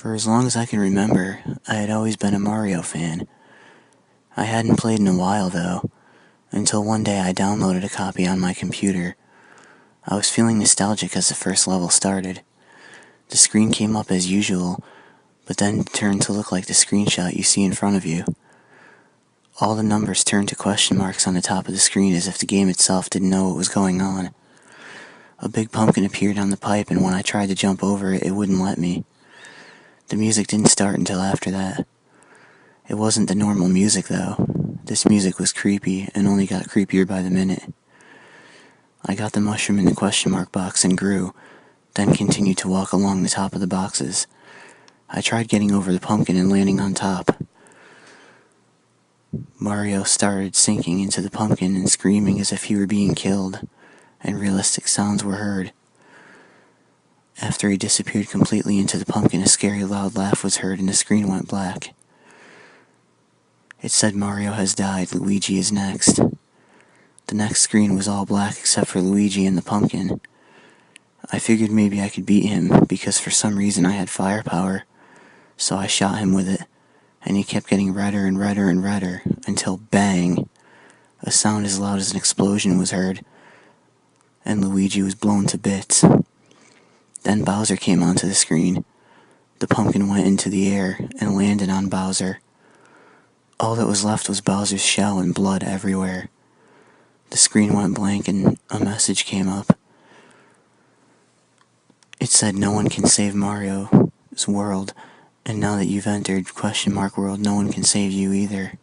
For as long as I can remember, I had always been a Mario fan. I hadn't played in a while, though, until one day I downloaded a copy on my computer. I was feeling nostalgic as the first level started. The screen came up as usual, but then turned to look like the screenshot you see in front of you. All the numbers turned to question marks on the top of the screen as if the game itself didn't know what was going on. A big pumpkin appeared on the pipe, and when I tried to jump over it, it wouldn't let me. The music didn't start until after that. It wasn't the normal music, though. This music was creepy, and only got creepier by the minute. I got the mushroom in the question mark box and grew, then continued to walk along the top of the boxes. I tried getting over the pumpkin and landing on top. Mario started sinking into the pumpkin and screaming as if he were being killed, and realistic sounds were heard. After he disappeared completely into the pumpkin, a scary loud laugh was heard and the screen went black. It said Mario has died, Luigi is next. The next screen was all black except for Luigi and the pumpkin. I figured maybe I could beat him because for some reason I had firepower, so I shot him with it, and he kept getting redder and redder and redder until bang! A sound as loud as an explosion was heard, and Luigi was blown to bits. Then Bowser came onto the screen. The pumpkin went into the air and landed on Bowser. All that was left was Bowser's shell and blood everywhere. The screen went blank and a message came up. It said no one can save Mario's world, and now that you've entered question mark world, no one can save you either.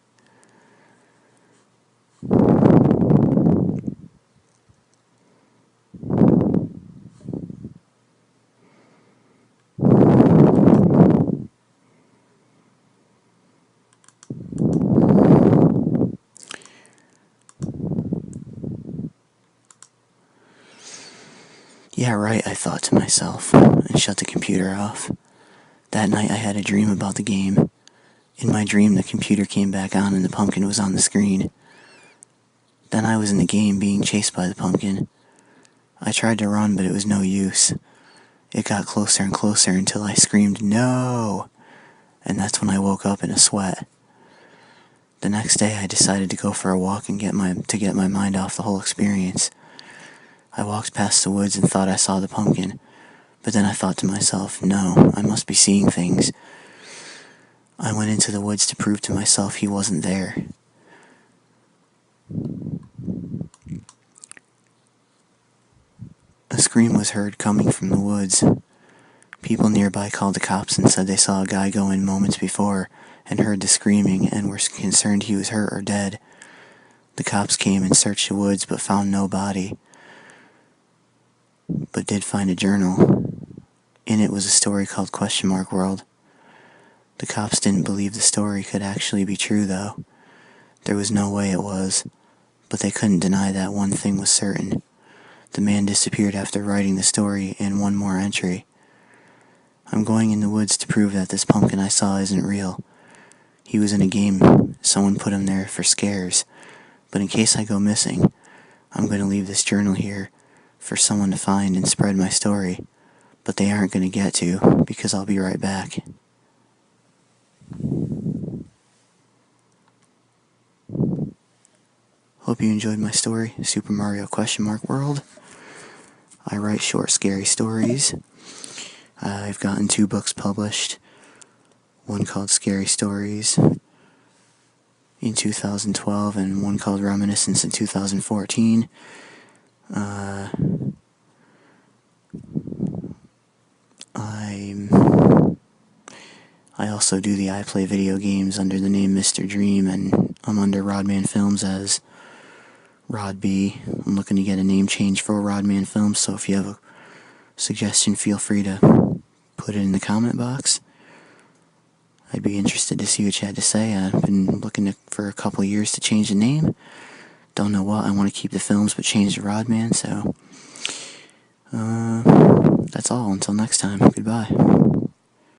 Yeah, right, I thought to myself, and shut the computer off. That night I had a dream about the game. In my dream, the computer came back on and the pumpkin was on the screen. Then I was in the game being chased by the pumpkin. I tried to run, but it was no use. It got closer and closer until I screamed, "No!" And that's when I woke up in a sweat. The next day I decided to go for a walk and get my mind off the whole experience. I walked past the woods and thought I saw the pumpkin, but then I thought to myself, no, I must be seeing things. I went into the woods to prove to myself he wasn't there. A scream was heard coming from the woods. People nearby called the cops and said they saw a guy go in moments before and heard the screaming and were concerned he was hurt or dead. The cops came and searched the woods but found no body, but did find a journal. In it was a story called Question Mark World. The cops didn't believe the story could actually be true, though. There was no way it was, but they couldn't deny that one thing was certain. The man disappeared after writing the story and one more entry. I'm going in the woods to prove that this pumpkin I saw isn't real. He was in a game. Someone put him there for scares. But in case I go missing, I'm going to leave this journal here for someone to find and spread my story. But they aren't going to get to, because I'll be right back. Hope you enjoyed my story, Super Mario Question Mark World. I write short, scary stories. I've gotten 2 books published. One called Scary Stories in 2012, and one called Reminiscence in 2014. I also do the I Play Video Games under the name Mr. Dream, and I'm under Rodman Films as Rod B. I'm looking to get a name change for Rodman Films, so if you have a suggestion, feel free to put it in the comment box. I'd be interested to see what you had to say. I've been looking for a couple of years to change the name. Don't know what. I want to keep the films but change the Rodman, so that's all. Until next time, goodbye.